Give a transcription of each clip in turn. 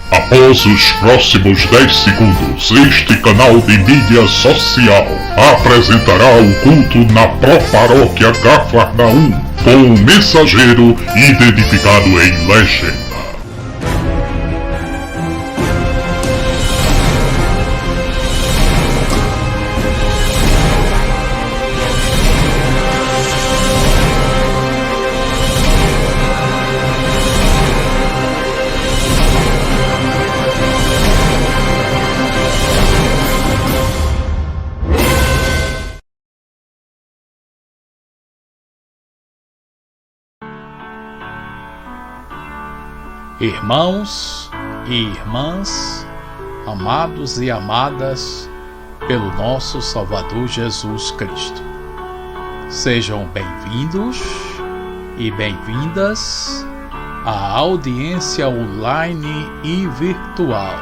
Após os próximos 10 segundos, este canal de mídia social apresentará o culto na Pró-Paróquia Cafarnaum, com um mensageiro identificado em legenda. Irmãos e irmãs, amados e amadas pelo nosso Salvador Jesus Cristo, sejam bem-vindos e bem-vindas à audiência online e virtual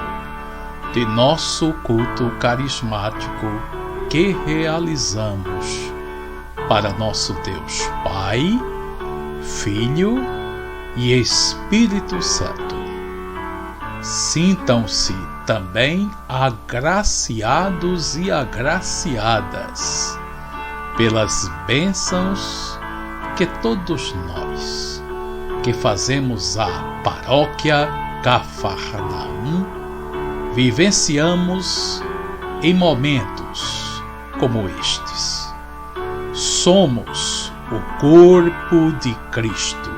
de nosso culto carismático que realizamos para nosso Deus Pai, Filho e Espírito Santo. Sintam-se também agraciados e agraciadas pelas bênçãos que todos nós que fazemos a Paróquia Cafarnaum vivenciamos em momentos como estes. Somos o corpo de Cristo,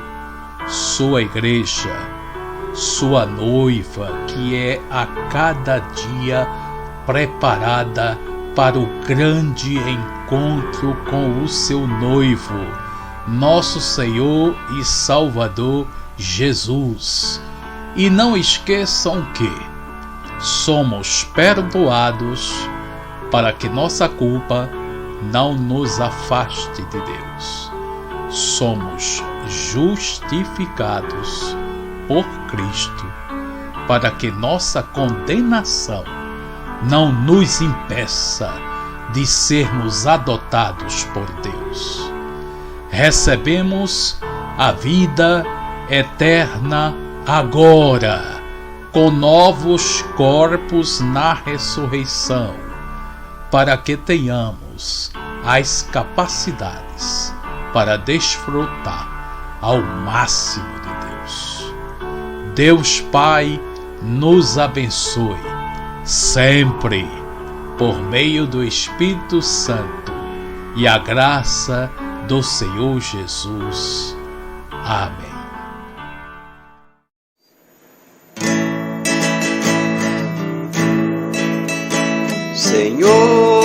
sua igreja, sua noiva, que é a cada dia preparada para o grande encontro com o seu noivo, nosso Senhor e Salvador Jesus. E não esqueçam que somos perdoados para que nossa culpa não nos afaste de Deus. Somos justificados por Cristo, para que nossa condenação não nos impeça de sermos adotados por Deus. Recebemos a vida eterna agora, com novos corpos na ressurreição, para que tenhamos as capacidades para desfrutar ao máximo de Deus. Deus Pai nos abençoe sempre por meio do Espírito Santo e a graça do Senhor Jesus. Amém. Senhor,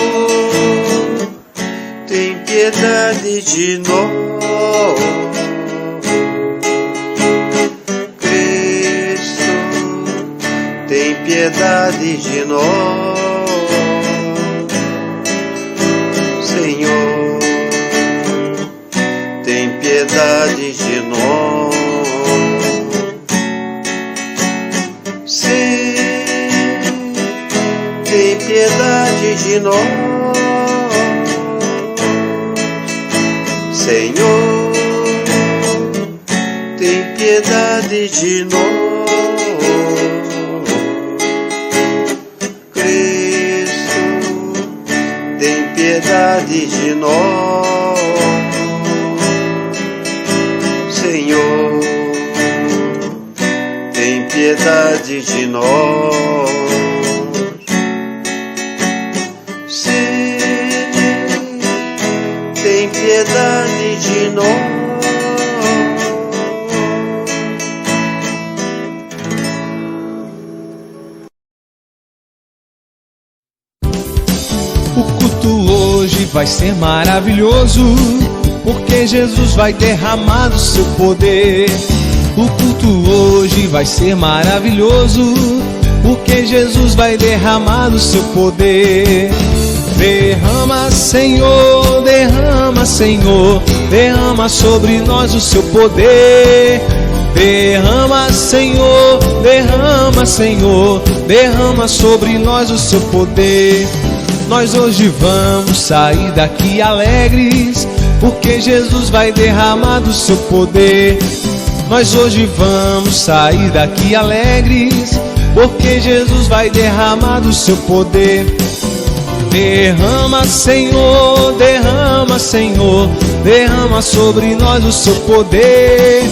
tem piedade de nós. Cristo, tem piedade de nós. Senhor, tem piedade de nós. Sim, tem piedade de nós. Senhor, tem piedade de nós. Cristo, tem piedade de nós. Senhor, tem piedade de nós. Sim, tem piedade de nós. O culto hoje vai ser maravilhoso, porque Jesus vai derramar o seu poder. O culto hoje vai ser maravilhoso, porque Jesus vai derramar o seu poder. Derrama, Senhor, derrama, Senhor, derrama sobre nós o seu poder. Derrama, Senhor, derrama, Senhor, derrama sobre nós o seu poder. Nós hoje vamos sair daqui alegres, porque Jesus vai derramar do seu poder. Nós hoje vamos sair daqui alegres, porque Jesus vai derramar do seu poder. Derrama, Senhor, derrama, Senhor, derrama sobre nós o seu poder.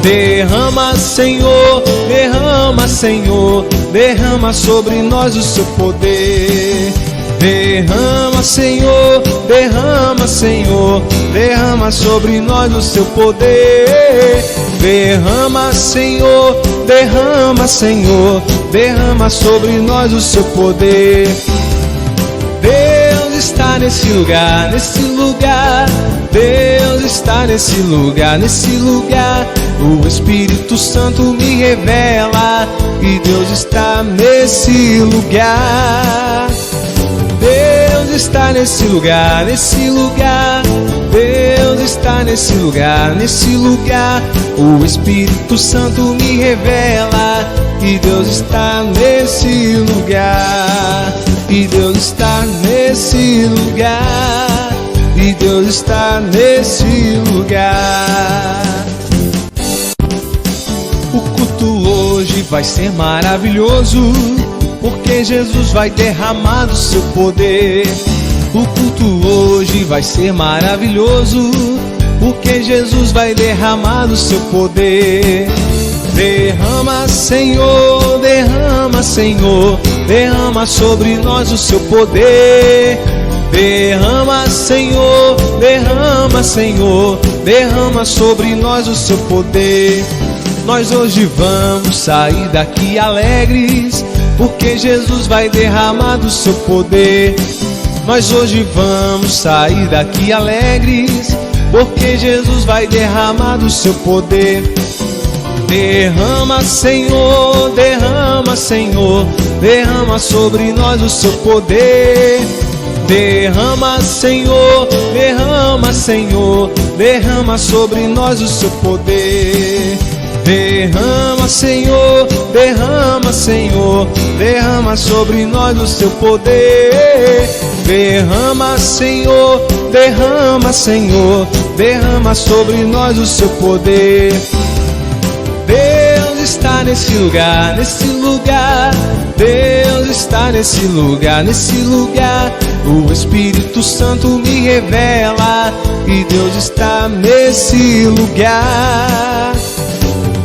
Derrama, Senhor, derrama, Senhor, derrama sobre nós o seu poder. Derrama, Senhor, derrama, Senhor, derrama sobre nós o seu poder. Derrama, Senhor, derrama, Senhor, derrama sobre nós o seu poder. Deus está nesse lugar, nesse lugar. Deus está nesse lugar, nesse lugar. O Espírito Santo me revela que Deus está nesse lugar. Deus está nesse lugar, nesse lugar. Deus está nesse lugar, nesse lugar. O Espírito Santo me revela que Deus está nesse lugar. E Deus está nesse lugar. E Deus está nesse lugar. O culto hoje vai ser maravilhoso, porque Jesus vai derramar do seu poder. O culto hoje vai ser maravilhoso, porque Jesus vai derramar do seu poder. Derrama, Senhor, derrama, Senhor, derrama sobre nós o seu poder. Derrama, Senhor, derrama, Senhor, derrama sobre nós o seu poder. Nós hoje vamos sair daqui alegres, porque Jesus vai derramar do seu poder. Nós hoje vamos sair daqui alegres, porque Jesus vai derramar do seu poder. Derrama, Senhor, derrama, Senhor, derrama sobre nós o seu poder. Derrama, Senhor, derrama, Senhor, derrama sobre nós o seu poder. Derrama, Senhor, derrama, Senhor, derrama sobre nós o seu poder. Derrama, Senhor, derrama, Senhor, derrama sobre nós o seu poder. Deus está nesse lugar, nesse lugar. Deus está nesse lugar, nesse lugar. O Espírito Santo me revela que Deus está nesse lugar.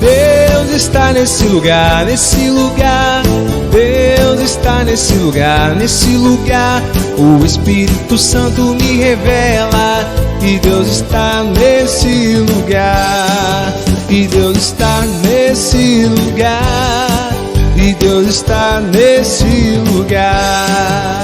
Deus está nesse lugar, nesse lugar. Deus está nesse lugar, nesse lugar. O Espírito Santo me revela que Deus está nesse lugar. E Deus está nesse lugar. E Deus está nesse lugar.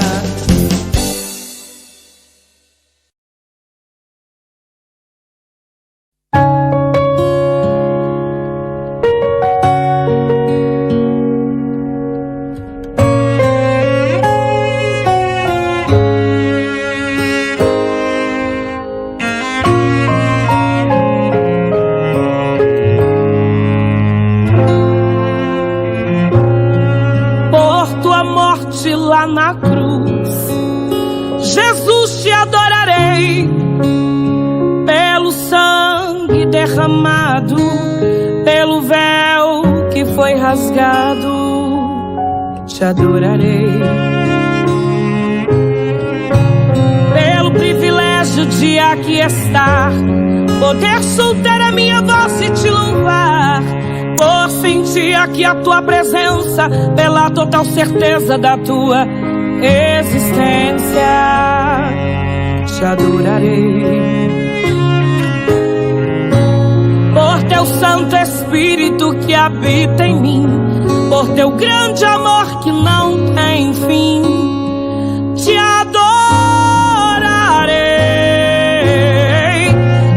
Lá na cruz, Jesus, te adorarei pelo sangue derramado, pelo véu que foi rasgado. Te adorarei pelo privilégio de aqui estar, poder soltar a minha voz e te louvar, por sentir aqui a tua presença, pela total certeza da tua existência. Te adorarei por teu Santo Espírito que habita em mim, por teu grande amor que não tem fim. Te adorarei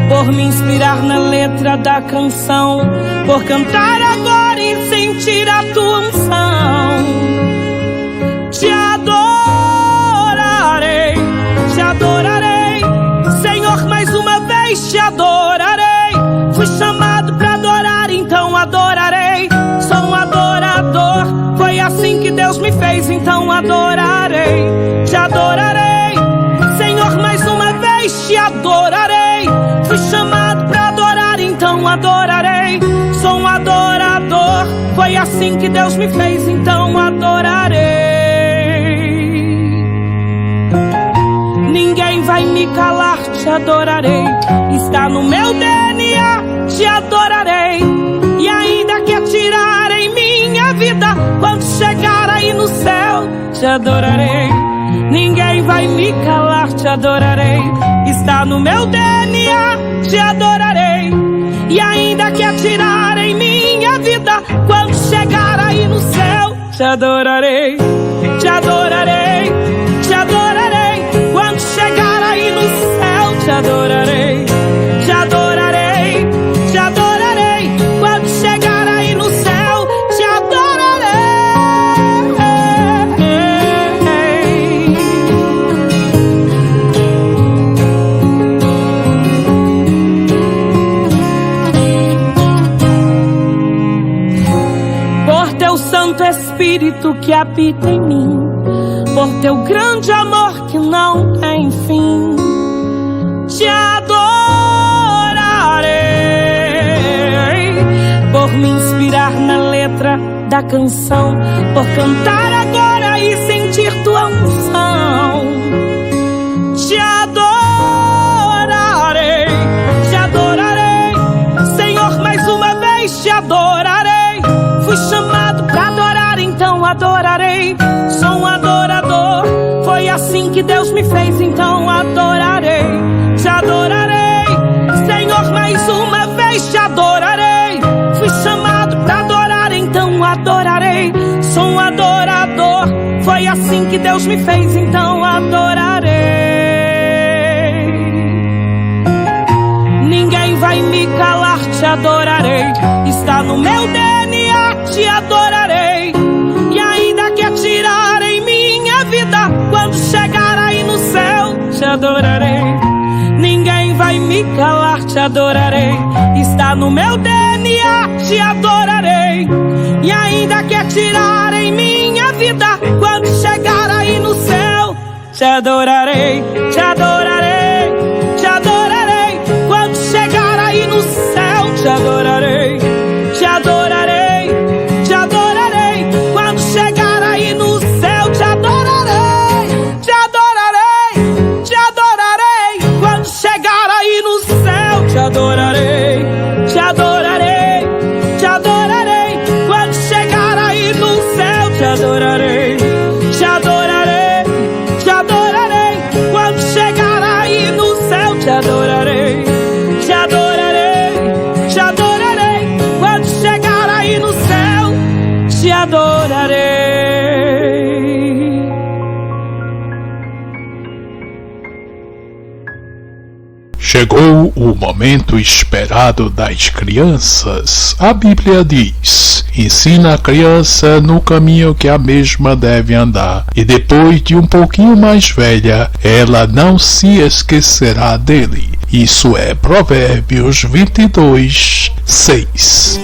por me inspirar na letra da canção, por cantar agora e sentir a tua unção. Te adorarei, Senhor, mais uma vez te adorarei. Fui chamado para adorar, então adorarei. Sou um adorador, foi assim que Deus me fez, então adorarei. Te adorarei, Senhor, mais uma vez te adorarei. Fui chamado para adorar, então adorarei. Sou um adorador, foi assim assim que Deus me fez, então adorarei. Ninguém vai me calar, te adorarei. Está no meu DNA, te adorarei. E ainda que atirarem minha vida, quando chegar aí no céu, te adorarei. Ninguém vai me calar, te adorarei. Está no meu DNA, te adorarei. E ainda que atirarem minha vida, quando chegar aí no céu, te adorarei. Te adorarei, te adorarei. Quando chegar aí no céu, te adorarei. Te adorarei, te adorarei. Quando chegar aí no céu, te adorarei. Por teu Santo Espírito que habita em mim, por teu grande amor que não tem fim, te adorarei. Por me inspirar na letra da canção, por cantar agora e sentir tua unção, te adorarei, te adorarei. Senhor, mais uma vez te adorarei. Fui chamado pra adorar, então adorarei. Sou um adorador, foi assim que Deus me fez, então adorarei. Te adorarei, Senhor, mais uma vez te adorarei. Fui chamado pra adorar, então adorarei. Sou um adorador, foi assim que Deus me fez, então adorarei. Ninguém vai me calar, te adorarei. Está no meu DNA, te adorarei. E ainda que atirarem minha vida, quando chegar aí no céu, te adorarei. Ninguém vai me calar, te adorarei. Está no meu DNA, te adorarei. E ainda que atirarem minha vida, quando chegar aí no céu, te adorarei, te adorarei, te adorarei. Quando chegar aí no céu, te adorarei, te adorarei, te adorarei. Quando chegar aí no céu, te adorarei, te adorarei, te adorarei. Quando chegar aí no céu, te adorarei, te adorarei, te adorarei. Quando chegar aí no céu, te adorarei, te adorarei, te adorarei. Quando chegar aí no céu, te adorarei, te adorarei, te adorarei. Quando chegar aí no céu, te adorarei. Chegou o momento esperado das crianças. A Bíblia diz: ensina a criança no caminho que a mesma deve andar, e depois de um pouquinho mais velha, ela não se esquecerá dele. Isso é Provérbios 22:6.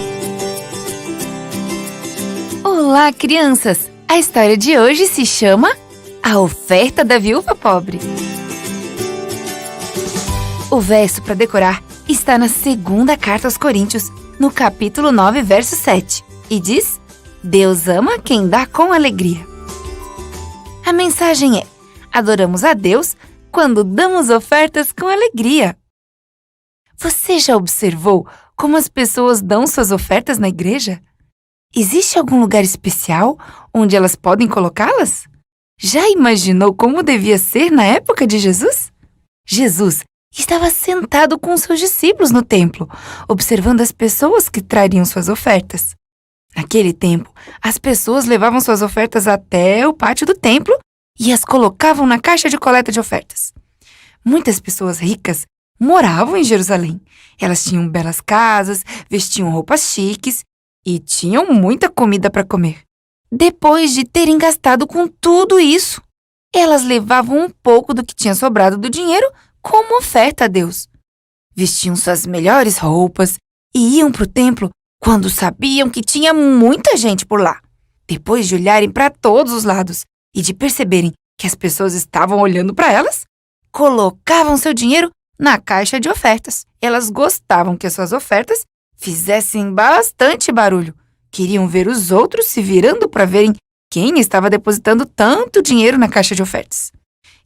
Olá, crianças! A história de hoje se chama A Oferta da Viúva Pobre. O verso para decorar está na segunda carta aos Coríntios, no capítulo 9, verso 7, e diz: Deus ama quem dá com alegria. A mensagem é: adoramos a Deus quando damos ofertas com alegria. Você já observou como as pessoas dão suas ofertas na igreja? Existe algum lugar especial onde elas podem colocá-las? Já imaginou como devia ser na época de Jesus? Jesus estava sentado com seus discípulos no templo, observando as pessoas que trariam suas ofertas. Naquele tempo, as pessoas levavam suas ofertas até o pátio do templo e as colocavam na caixa de coleta de ofertas. Muitas pessoas ricas moravam em Jerusalém. Elas tinham belas casas, vestiam roupas chiques e tinham muita comida para comer. Depois de terem gastado com tudo isso, elas levavam um pouco do que tinha sobrado do dinheiro como oferta a Deus. Vestiam suas melhores roupas e iam para o templo quando sabiam que tinha muita gente por lá. Depois de olharem para todos os lados e de perceberem que as pessoas estavam olhando para elas, colocavam seu dinheiro na caixa de ofertas. Elas gostavam que as suas ofertas fizessem bastante barulho, Queriam ver os outros se virando para verem quem estava depositando tanto dinheiro na caixa de ofertas.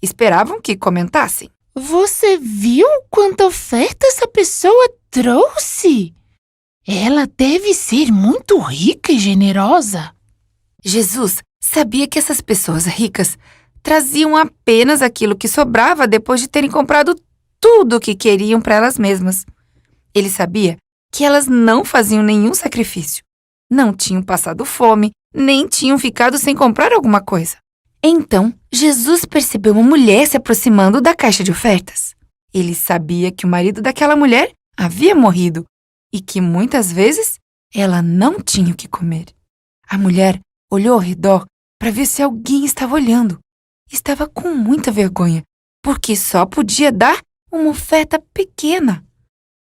Esperavam que comentassem. Você viu quanta oferta essa pessoa trouxe? Ela deve ser muito rica e generosa. Jesus sabia que essas pessoas ricas traziam apenas aquilo que sobrava depois de terem comprado tudo o que queriam para elas mesmas. Ele sabia que elas não faziam nenhum sacrifício, não tinham passado fome, nem tinham ficado sem comprar alguma coisa. Então, Jesus percebeu uma mulher se aproximando da caixa de ofertas. Ele sabia que o marido daquela mulher havia morrido e que muitas vezes ela não tinha o que comer. A mulher olhou ao redor para ver se alguém estava olhando. Estava com muita vergonha, porque só podia dar uma oferta pequena.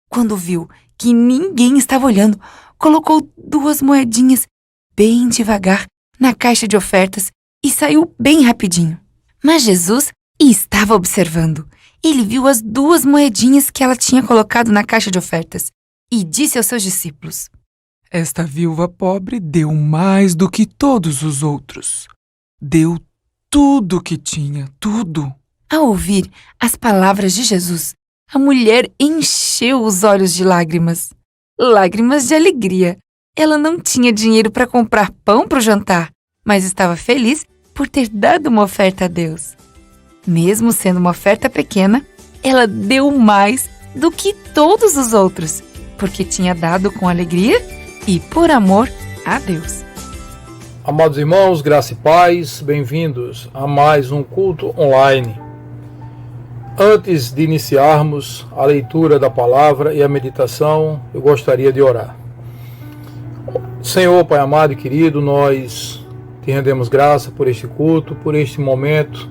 Quando viu que ninguém estava olhando, colocou 2 moedinhas bem devagar na caixa de ofertas e saiu bem rapidinho. Mas Jesus estava observando. Ele viu as 2 moedinhas que ela tinha colocado na caixa de ofertas e disse aos seus discípulos: Esta viúva pobre deu mais do que todos os outros. Deu tudo o que tinha, tudo. Ao ouvir as palavras de Jesus, a mulher encheu os olhos de lágrimas. Lágrimas de alegria. Ela não tinha dinheiro para comprar pão para o jantar, mas estava feliz por ter dado uma oferta a Deus. Mesmo sendo uma oferta pequena, ela deu mais do que todos os outros, porque tinha dado com alegria e por amor a Deus. Amados irmãos, graça e paz, bem-vindos a mais um culto online. Antes de iniciarmos a leitura da palavra e a meditação, eu gostaria de orar. Senhor, Pai amado e querido, nós te rendemos graça por este culto, por este momento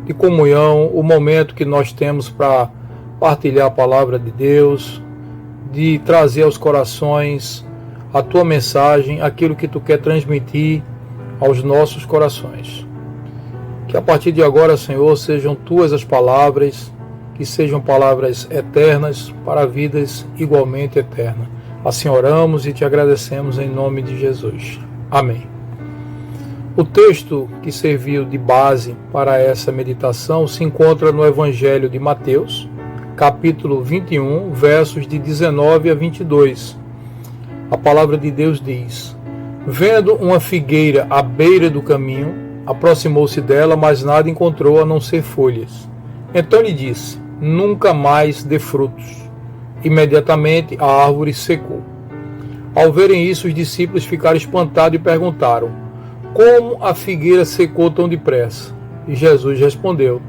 de comunhão, o momento que nós temos para partilhar a palavra de Deus, de trazer aos corações a tua mensagem, aquilo que tu quer transmitir aos nossos corações. Que a partir de agora, Senhor, sejam tuas as palavras, que sejam palavras eternas para vidas igualmente eternas. Assim oramos e te agradecemos em nome de Jesus. Amém. O texto que serviu de base para essa meditação se encontra no Evangelho de Mateus, capítulo 21, versos de 19 a 22. A palavra de Deus diz: Vendo uma figueira à beira do caminho, aproximou-se dela, mas nada encontrou a não ser folhas. Então lhe disse: Nunca mais dê frutos. Imediatamente a árvore secou. Ao verem isso, os discípulos ficaram espantados e perguntaram: Como a figueira secou tão depressa? E Jesus respondeu: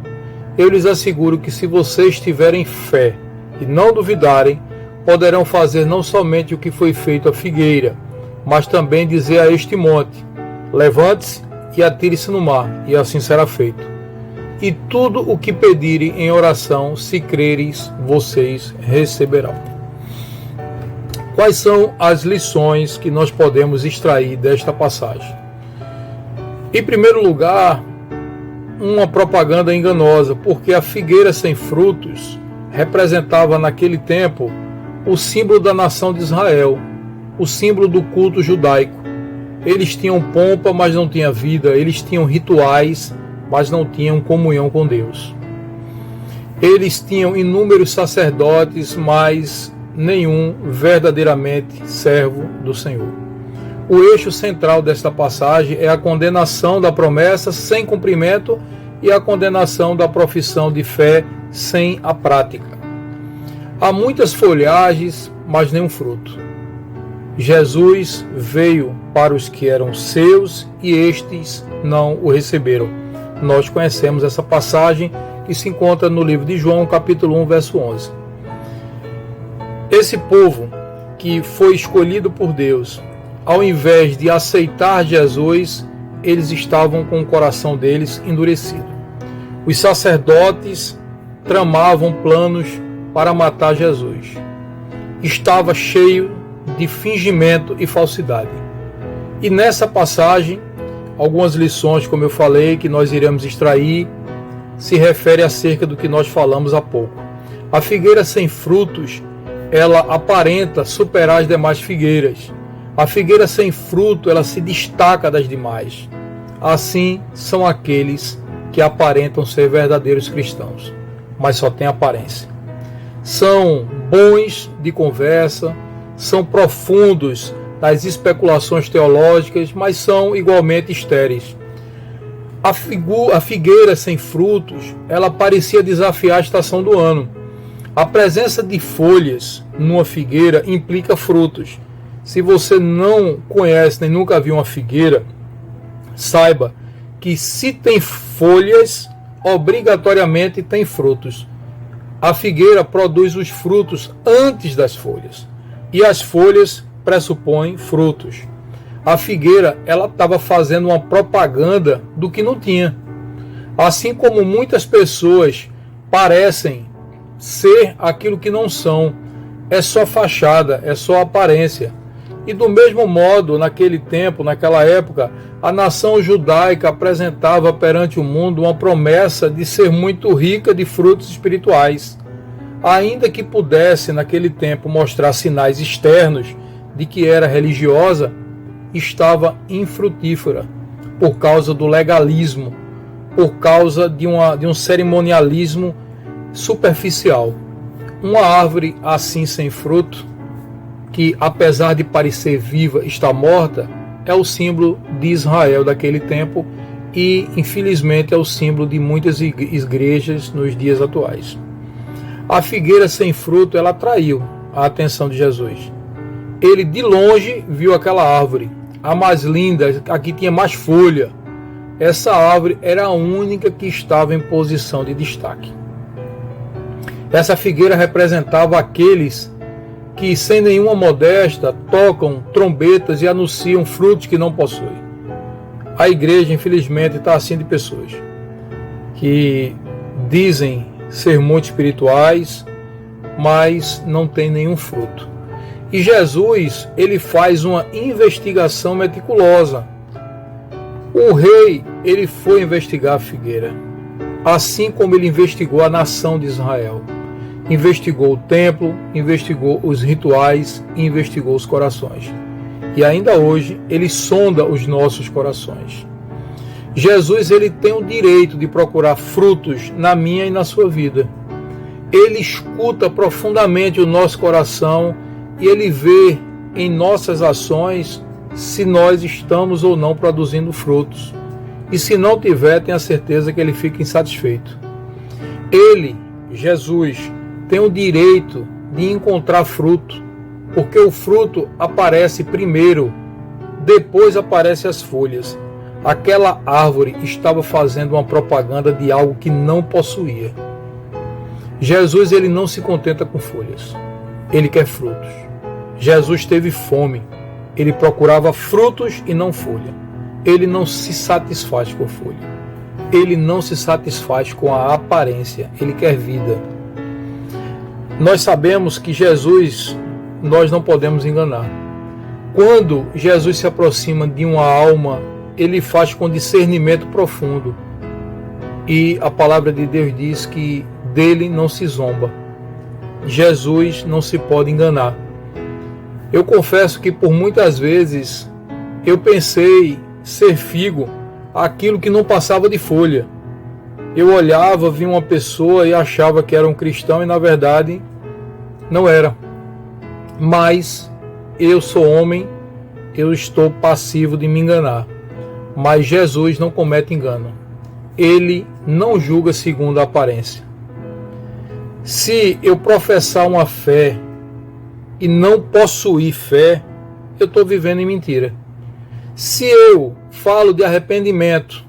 Eu lhes asseguro que se vocês tiverem fé e não duvidarem, poderão fazer não somente o que foi feito à figueira, mas também dizer a este monte: Levante-se e atire-se no mar, e assim será feito. E tudo o que pedirem em oração, se creres, vocês receberão. Quais são as lições que nós podemos extrair desta passagem? Em primeiro lugar, uma propaganda enganosa, porque a figueira sem frutos representava naquele tempo o símbolo da nação de Israel, o símbolo do culto judaico. Eles tinham pompa, mas não tinham vida. Eles tinham rituais, mas não tinham comunhão com Deus. Eles tinham inúmeros sacerdotes, mas nenhum verdadeiramente servo do Senhor. O eixo central desta passagem é a condenação da promessa sem cumprimento e a condenação da profissão de fé sem a prática. Há muitas folhagens, mas nenhum fruto. Jesus veio para os que eram seus e estes não o receberam. Nós conhecemos essa passagem que se encontra no livro de João, capítulo 1, verso 11. Esse povo que foi escolhido por Deus, ao invés de aceitar Jesus, eles estavam com o coração deles endurecido. Os sacerdotes tramavam planos para matar Jesus. Estava cheio de fingimento e falsidade. E nessa passagem, algumas lições, como eu falei, que nós iremos extrair, se refere acerca do que nós falamos há pouco. A figueira sem frutos, ela aparenta superar as demais figueiras, A figueira sem fruto, ela se destaca das demais. Assim são aqueles que aparentam ser verdadeiros cristãos, mas só têm aparência. São bons de conversa, são profundos nas especulações teológicas, mas são igualmente estéreis. A figueira sem frutos, ela parecia desafiar a estação do ano. A presença de folhas numa figueira implica frutos. Se você não conhece nem nunca viu uma figueira, saiba que se tem folhas, obrigatoriamente tem frutos. A figueira produz os frutos antes das folhas, e as folhas pressupõem frutos. A figueira, ela estava fazendo uma propaganda do que não tinha. Assim como muitas pessoas parecem ser aquilo que não são, é só fachada, é só aparência. E do mesmo modo, naquele tempo, naquela época, a nação judaica apresentava perante o mundo uma promessa de ser muito rica de frutos espirituais. Ainda que pudesse, naquele tempo, mostrar sinais externos de que era religiosa, estava infrutífera por causa do legalismo, por causa de um cerimonialismo superficial. Uma árvore assim sem fruto, que apesar de parecer viva, está morta, é o símbolo de Israel daquele tempo e, infelizmente, é o símbolo de muitas igrejas nos dias atuais. A figueira sem fruto, ela atraiu a atenção de Jesus. Ele, de longe, viu aquela árvore, a mais linda, a que tinha mais folha. Essa árvore era a única que estava em posição de destaque. Essa figueira representava aqueles que, sem nenhuma modéstia, tocam trombetas e anunciam frutos que não possuem. A igreja, infelizmente, está assim de pessoas que dizem ser muito espirituais, mas não tem nenhum fruto. E Jesus, ele faz uma investigação meticulosa. O rei, ele foi investigar a figueira, assim como ele investigou a nação de Israel. Investigou o templo, investigou os rituais e investigou os corações. E ainda hoje, ele sonda os nossos corações. Jesus, ele tem o direito de procurar frutos na minha e na sua vida. Ele escuta profundamente o nosso coração e ele vê em nossas ações se nós estamos ou não produzindo frutos. E se não tiver, tenha certeza que ele fica insatisfeito. Ele, Jesus, tem o direito de encontrar fruto, porque o fruto aparece primeiro, depois aparecem as folhas. Aquela árvore estava fazendo uma propaganda de algo que não possuía. Jesus, ele não se contenta com folhas, ele quer frutos. Jesus teve fome, ele procurava frutos e não folha. Ele não se satisfaz com folha, ele não se satisfaz com a aparência, ele quer vida. Nós sabemos que Jesus, nós não podemos enganar. Quando Jesus se aproxima de uma alma, ele faz com discernimento profundo. E a palavra de Deus diz que dele não se zomba. Jesus não se pode enganar. Eu confesso que por muitas vezes eu pensei ser figo aquilo que não passava de folha. Eu olhava, via uma pessoa e achava que era um cristão e na verdade não era. Mas eu sou homem, eu estou passivo de me enganar. Mas Jesus não comete engano. Ele não julga segundo a aparência. Se eu professar uma fé e não possuir fé, eu estou vivendo em mentira. Se eu falo de arrependimento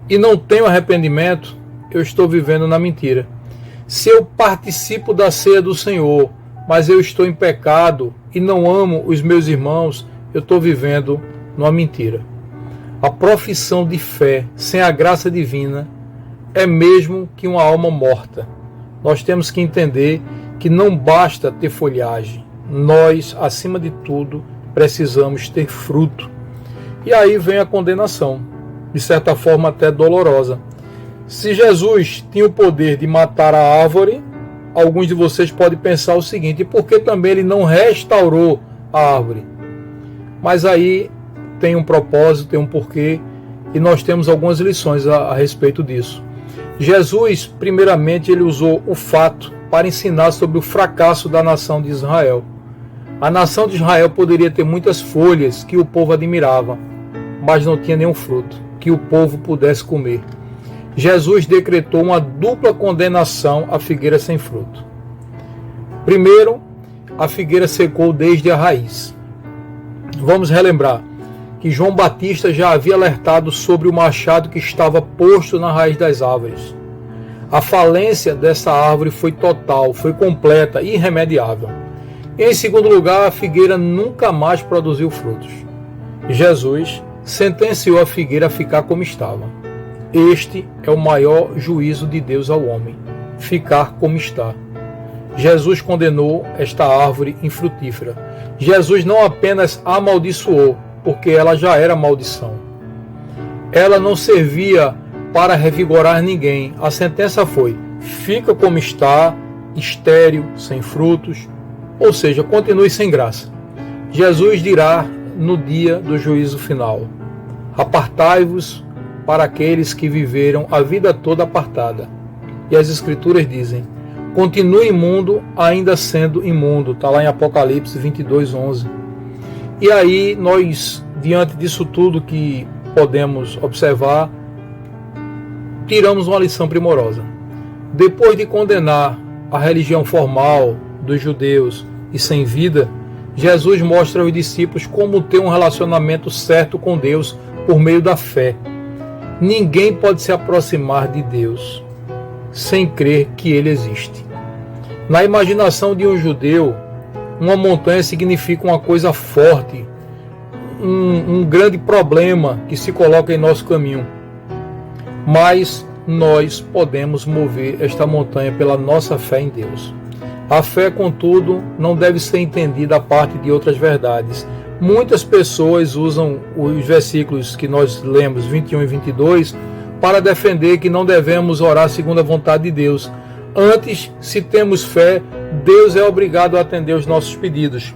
e não tenho arrependimento, eu estou vivendo na mentira. Se eu participo da ceia do Senhor, mas eu estou em pecado e não amo os meus irmãos, eu estou vivendo numa mentira. A profissão de fé sem a graça divina é mesmo que uma alma morta. Nós temos que entender que não basta ter folhagem. Nós, acima de tudo, precisamos ter fruto. E aí vem a condenação, de certa forma até dolorosa. Se Jesus tinha o poder de matar a árvore, alguns de vocês podem pensar o seguinte: e por que também ele não restaurou a árvore? Mas aí tem um propósito, tem um porquê, e nós temos algumas lições a respeito disso. Jesus, primeiramente, ele usou o fato para ensinar sobre o fracasso da nação de Israel. A nação de Israel poderia ter muitas folhas que o povo admirava, mas não tinha nenhum fruto que o povo pudesse comer. Jesus decretou uma dupla condenação à figueira sem fruto. Primeiro, a figueira secou desde a raiz. Vamos relembrar que João Batista já havia alertado sobre o machado que estava posto na raiz das árvores. A falência dessa árvore foi total, foi completa, irremediável. E, em segundo lugar, a figueira nunca mais produziu frutos. Jesus sentenciou a figueira a ficar como estava. Este é o maior juízo de Deus ao homem, ficar como está. Jesus condenou esta árvore infrutífera. Jesus não apenas a amaldiçoou, porque ela já era maldição. Ela não servia para revigorar ninguém. A sentença foi: fica como está, estéril, sem frutos, ou seja, continue sem graça. Jesus dirá no dia do juízo final: apartai-vos para aqueles que viveram a vida toda apartada. E as Escrituras dizem: continue imundo, ainda sendo imundo. Está lá em Apocalipse 22:11. E aí nós, diante disso tudo que podemos observar, tiramos uma lição primorosa. Depois de condenar a religião formal dos judeus e sem vida, Jesus mostra aos discípulos como ter um relacionamento certo com Deus por meio da fé. Ninguém pode se aproximar de Deus sem crer que Ele existe. Na imaginação de um judeu, uma montanha significa uma coisa forte, um grande problema que se coloca em nosso caminho. Mas nós podemos mover esta montanha pela nossa fé em Deus. A fé, contudo, não deve ser entendida a parte de outras verdades. Muitas pessoas usam os versículos que nós lemos, 21 e 22, para defender que não devemos orar segundo a vontade de Deus. Antes, se temos fé, Deus é obrigado a atender os nossos pedidos.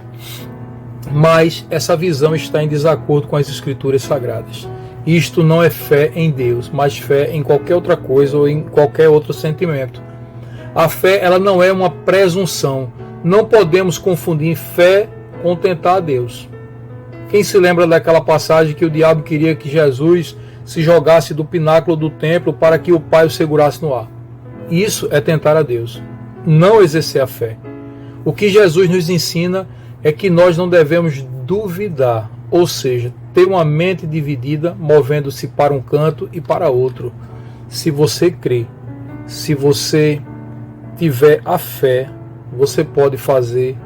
Mas essa visão está em desacordo com as Escrituras Sagradas. Isto não é fé em Deus, mas fé em qualquer outra coisa ou em qualquer outro sentimento. A fé, ela não é uma presunção. Não podemos confundir fé com tentar a Deus. Quem se lembra daquela passagem que o diabo queria que Jesus se jogasse do pináculo do templo para que o Pai o segurasse no ar? Isso é tentar a Deus, não exercer a fé. O que Jesus nos ensina é que nós não devemos duvidar, ou seja, ter uma mente dividida, movendo-se para um canto e para outro. Se você crê, se você tiver a fé, você pode fazer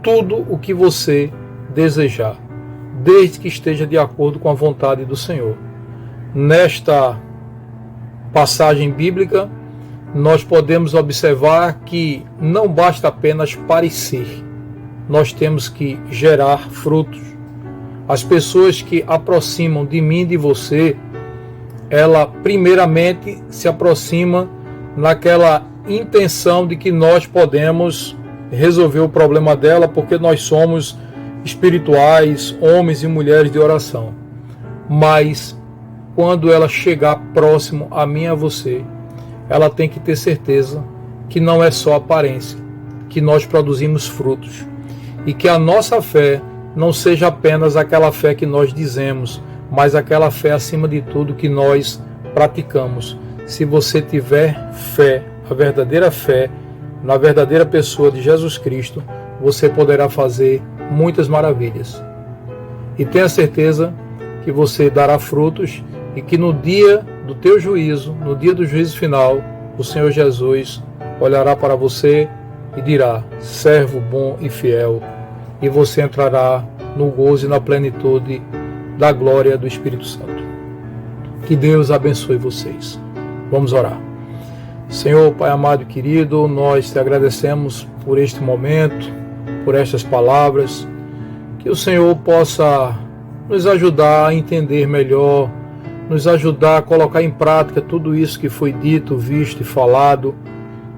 tudo o que você desejar, desde que esteja de acordo com a vontade do Senhor. Nesta passagem bíblica, nós podemos observar que não basta apenas parecer, nós temos que gerar frutos. As pessoas que aproximam de mim e de você, ela primeiramente se aproxima naquela intenção de que nós podemos resolver o problema dela, porque nós somos espirituais, homens e mulheres de oração. Mas quando ela chegar próximo a mim e a você, ela tem que ter certeza que não é só aparência, que nós produzimos frutos e que a nossa fé não seja apenas aquela fé que nós dizemos, mas aquela fé acima de tudo que nós praticamos. Se você tiver fé, a verdadeira fé, na verdadeira pessoa de Jesus Cristo, você poderá fazer muitas maravilhas. E tenha certeza que você dará frutos e que no dia do teu juízo, no dia do juízo final, o Senhor Jesus olhará para você e dirá: servo bom e fiel, e você entrará no gozo e na plenitude da glória do Espírito Santo. Que Deus abençoe vocês. Vamos orar. Senhor, Pai amado e querido, nós te agradecemos por este momento, por estas palavras, que o Senhor possa nos ajudar a entender melhor, nos ajudar a colocar em prática tudo isso que foi dito, visto e falado,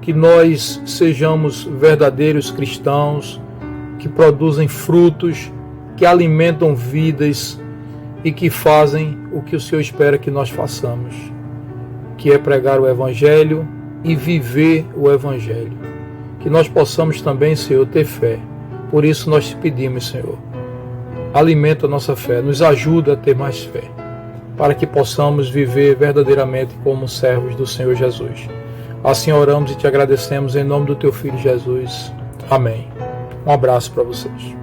que nós sejamos verdadeiros cristãos, que produzem frutos que alimentam vidas e que fazem o que o Senhor espera que nós façamos, que é pregar o Evangelho e viver o Evangelho. Que nós possamos também, Senhor, ter fé. Por isso nós te pedimos, Senhor, alimenta a nossa fé, nos ajuda a ter mais fé, para que possamos viver verdadeiramente como servos do Senhor Jesus. Assim oramos e te agradecemos em nome do teu Filho Jesus. Amém. Um abraço para vocês.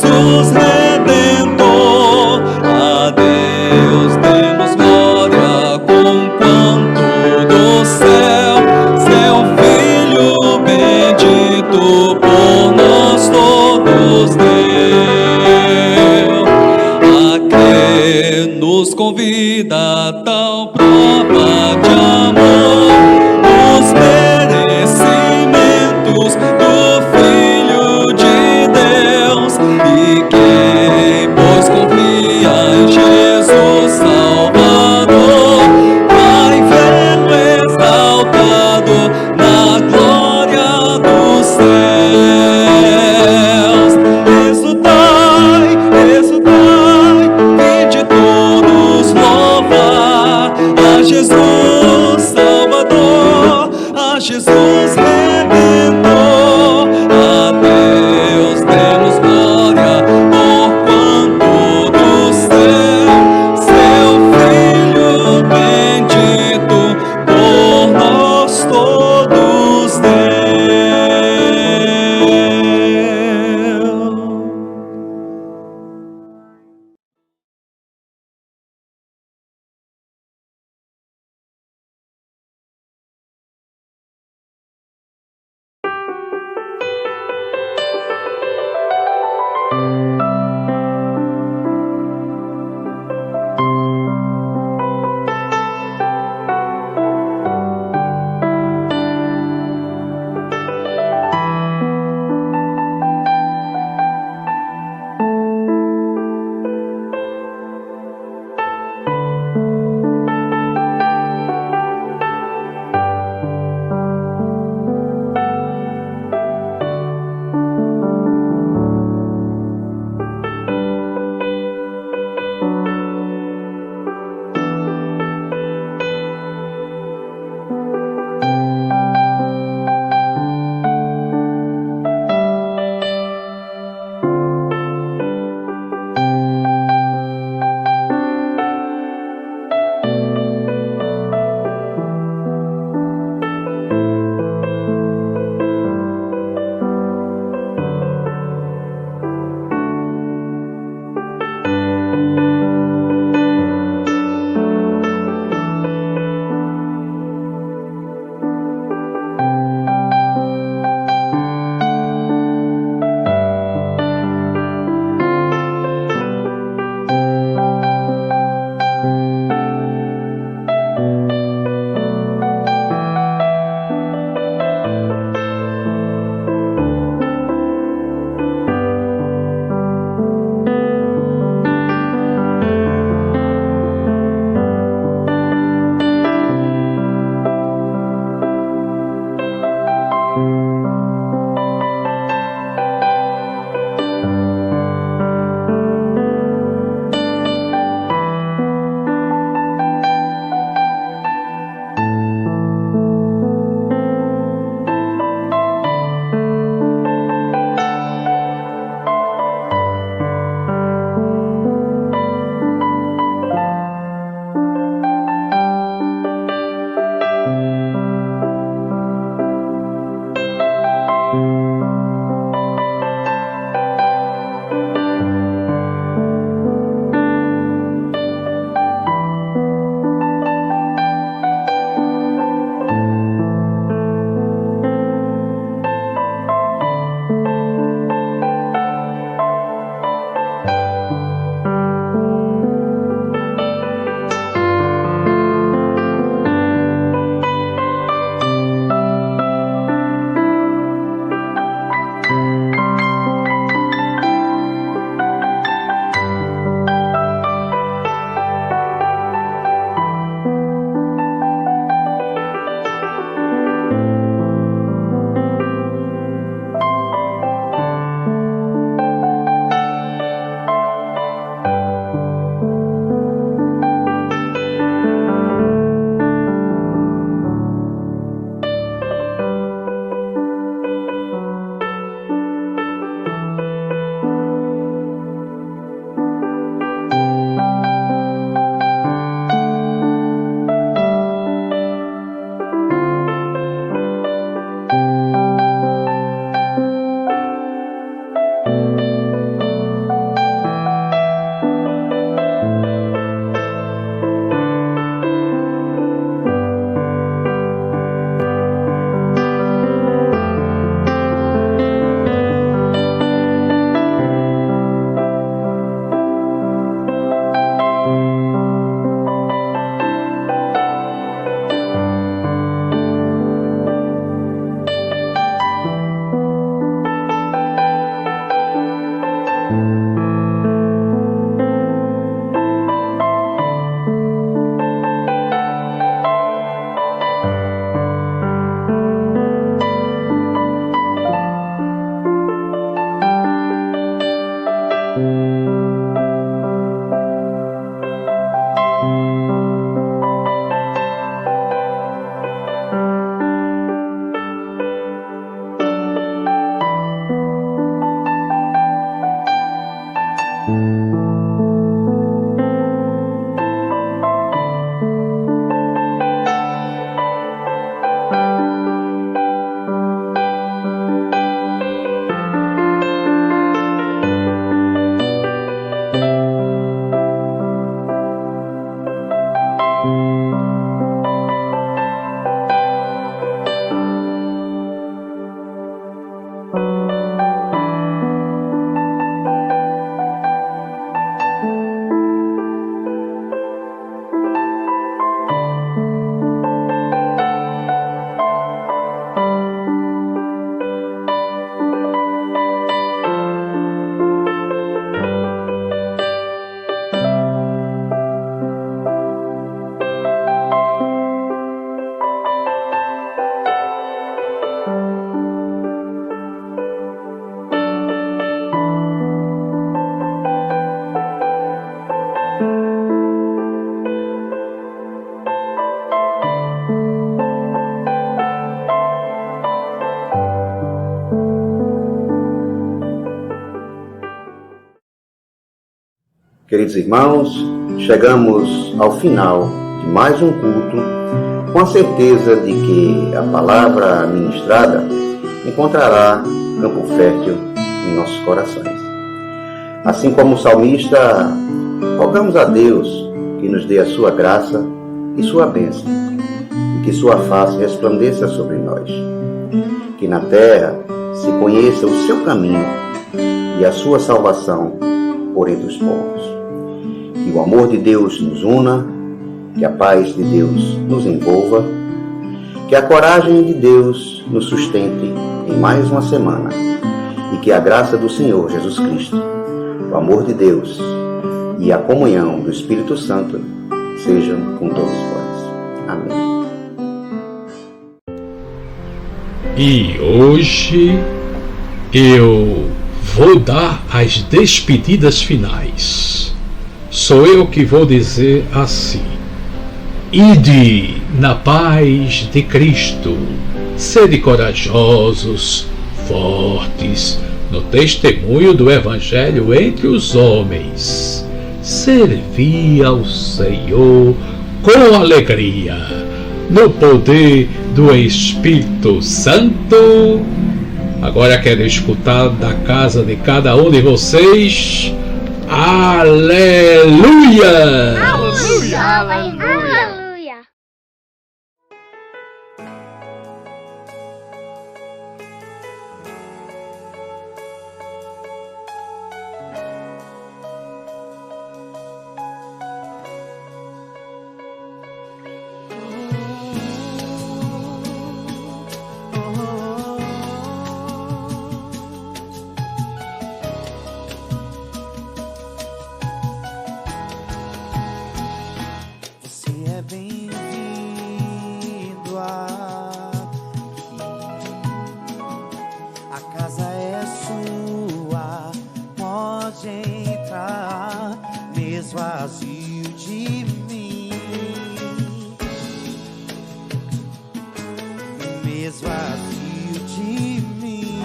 Jesus Redentor, a Deus demos glória com quanto do céu, seu Filho bendito por nós todos deu. A crer nos convida a tal prova de amor, os merecimentos do Filho de Deus. E quem, pois, confia em Jesus Salvador, vai vê-lo exaltado na glória dos céus. Exultai, exultai, vinde todos louvar a Jesus Salvador. Queridos irmãos, chegamos ao final de mais um culto, com a certeza de que a palavra ministrada encontrará campo fértil em nossos corações. Assim como o salmista, rogamos a Deus que nos dê a sua graça e sua bênção, e que sua face resplandeça sobre nós. Que na terra se conheça o seu caminho e a sua salvação por entre os povos. Que o amor de Deus nos una, que a paz de Deus nos envolva, que a coragem de Deus nos sustente em mais uma semana e que a graça do Senhor Jesus Cristo, o amor de Deus e a comunhão do Espírito Santo sejam com todos vós. Amém. E hoje eu vou dar as despedidas finais. Sou eu que vou dizer assim: ide na paz de Cristo, sede corajosos, fortes, no testemunho do Evangelho entre os homens. Servi ao Senhor com alegria, no poder do Espírito Santo. Agora quero escutar da casa de cada um de vocês: aleluia! Aleluia! Aleluia! Vazio de mim, me esvazio de mim.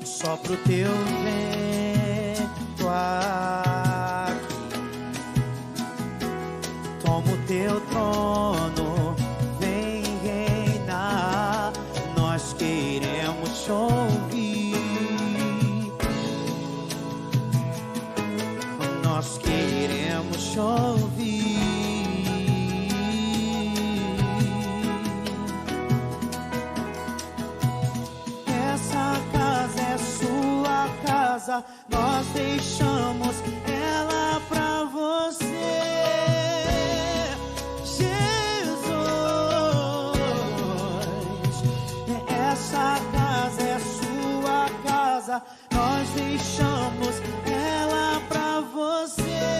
Só pro teu vento aqui, toma o teu trono, vem reinar. Nós queremos te ouvir. Nós queremos te ouvir. Essa casa é sua casa, nós deixamos ela pra você. Jesus, essa casa é sua casa, nós deixamos ela pra você.